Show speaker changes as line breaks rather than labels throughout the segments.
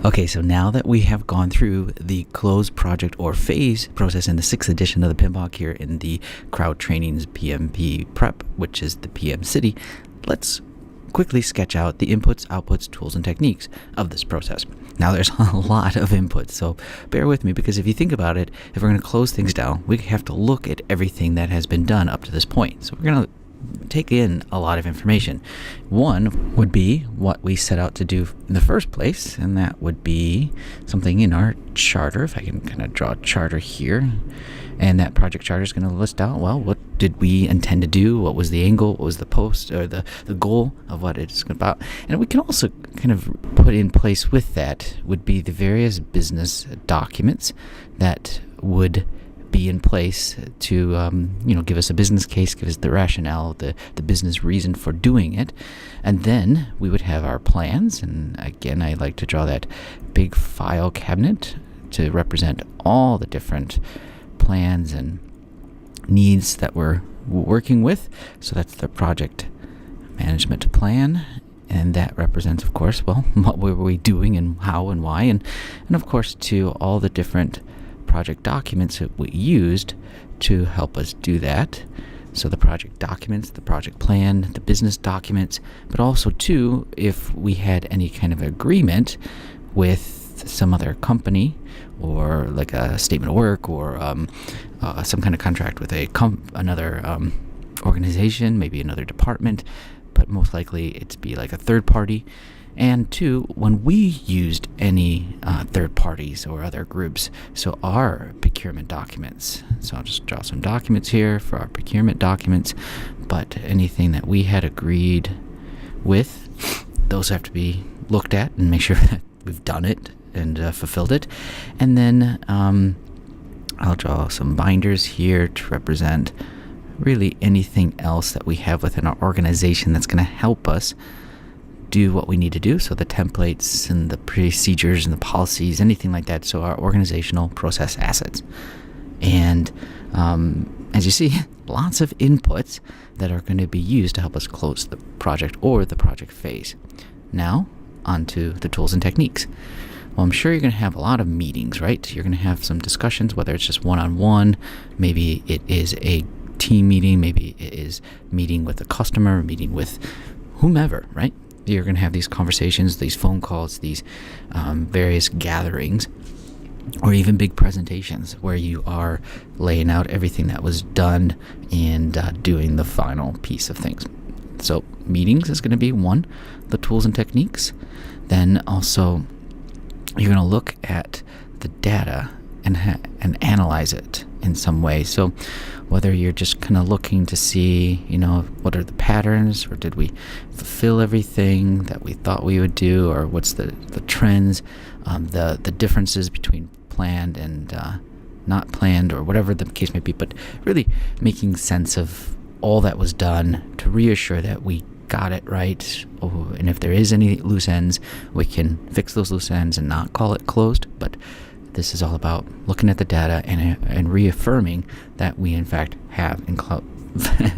Okay, so now that we have gone through the close project or phase process in the 6th edition of the PMBOK here in the Crowd Training's PMP Prep, which is the PM City, let's quickly sketch out the inputs, outputs, tools, and techniques of this process. Now, there's a lot of inputs, so bear with me, because if you think about it, if we're going to close things down, we have to look at everything that has been done up to this point. So we're going to take in a lot of information. One would be what we set out to do in the first place, and that would be something in our charter. If I can kind of draw a charter here, and that project charter is going to list out, well, what did we intend to do? What was the angle? What was the post or the goal of what it's about? And we can also kind of put in place with that would be the various business documents that would be in place to give us a business case, give us the rationale, the business reason for doing it. And then we would have our plans, and again, I like to draw that big file cabinet to represent all the different plans and needs that we're working with. So that's the project management plan, and that represents, of course, well, what were we doing and how and why, and of course to all the different project documents that we used to help us do that. So the project documents, the project plan, the business documents, but also too, if we had any kind of agreement with some other company, or like a statement of work, or some kind of contract with another organization, maybe another department, but most likely it'd be like a third party. And two, when we used any third parties or other groups, so our procurement documents. So I'll just draw some documents here for our procurement documents, but anything that we had agreed with, those have to be looked at and make sure that we've done it and fulfilled it. And then I'll draw some binders here to represent really anything else that we have within our organization that's going to help us do what we need to do. So the templates and the procedures and the policies, anything like that. So our organizational process assets. And as you see, lots of inputs that are going to be used to help us close the project or the project phase. Now, onto the tools and techniques. Well, I'm sure you're going to have a lot of meetings, right? You're going to have some discussions, whether it's just one-on-one, maybe it is a team meeting, maybe it is meeting with a customer, meeting with whomever, right? You're going to have these conversations, these phone calls, these various gatherings, or even big presentations where you are laying out everything that was done and doing the final piece of things. So meetings is going to be one, the tools and techniques. Then also you're going to look at the data and analyze it in some way. So whether you're just kind of looking to see, what are the patterns, or did we fulfill everything that we thought we would do, or what's the trends, the differences between planned and not planned, or whatever the case may be, but really making sense of all that was done to reassure that we got it right. And if there is any loose ends, we can fix those loose ends and not call it closed. But this is all about looking at the data and reaffirming that we in fact have and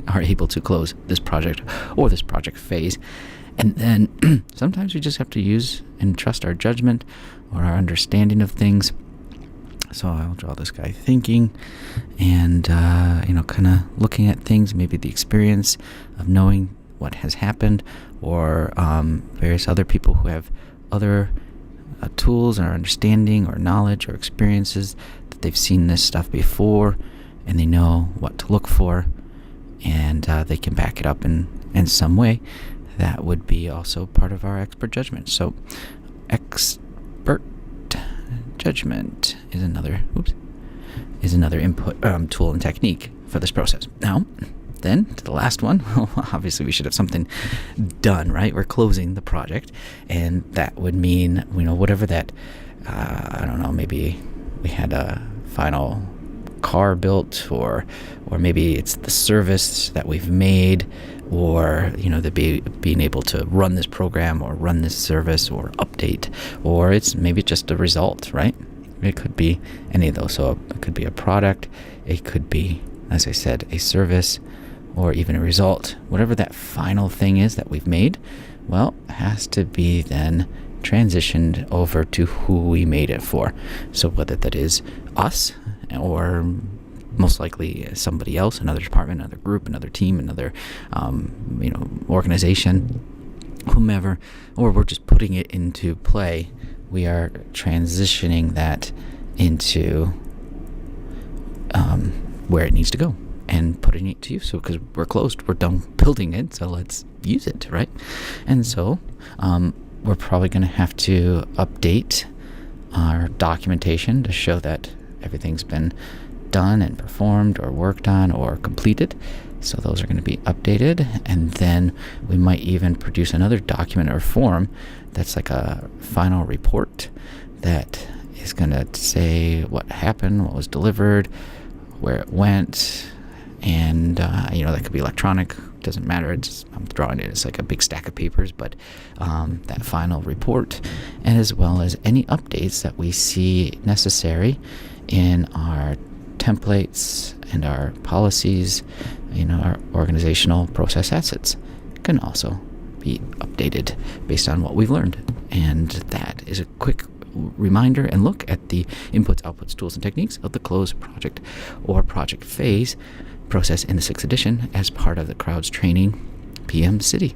are able to close this project or this project phase. And then sometimes we just have to use and trust our judgment or our understanding of things. So I'll draw this guy thinking and, kind of looking at things, maybe the experience of knowing what has happened, or various other people who have other tools or understanding or knowledge or experiences that they've seen this stuff before and they know what to look for, and they can back it up in some way. That would be also part of our expert judgment. So expert judgment is another input tool and technique for this process. Now then to the last one, obviously we should have something done, right? We're closing the project, and that would mean, whatever that, maybe we had a final car built, or maybe it's the service that we've made, or, being able to run this program or run this service or update, or it's maybe just a result, right? It could be any of those. So it could be a product, it could be, as I said, a service, or even a result. Whatever that final thing is that we've made, well, it has to be then transitioned over to who we made it for. So whether that is us or most likely somebody else, another department, another group, another team, another organization, whomever, or we're just putting it into play, we are transitioning that into where it needs to go and putting it to use. So because we're closed, we're done building it, so let's use it, right? And so we're probably going to have to update our documentation to show that everything's been done and performed or worked on or completed. So those are going to be updated, and then we might even produce another document or form that's like a final report that is going to say what happened, what was delivered, where it went, and that could be electronic, doesn't matter. I'm drawing it as like a big stack of papers, but that final report, and as well as any updates that we see necessary in our templates and our policies, our organizational process assets can also be updated based on what we've learned. And that is a quick reminder and look at the inputs, outputs, tools, and techniques of the closed project or project phase process in the 6th edition as part of the Crowds Training PM City.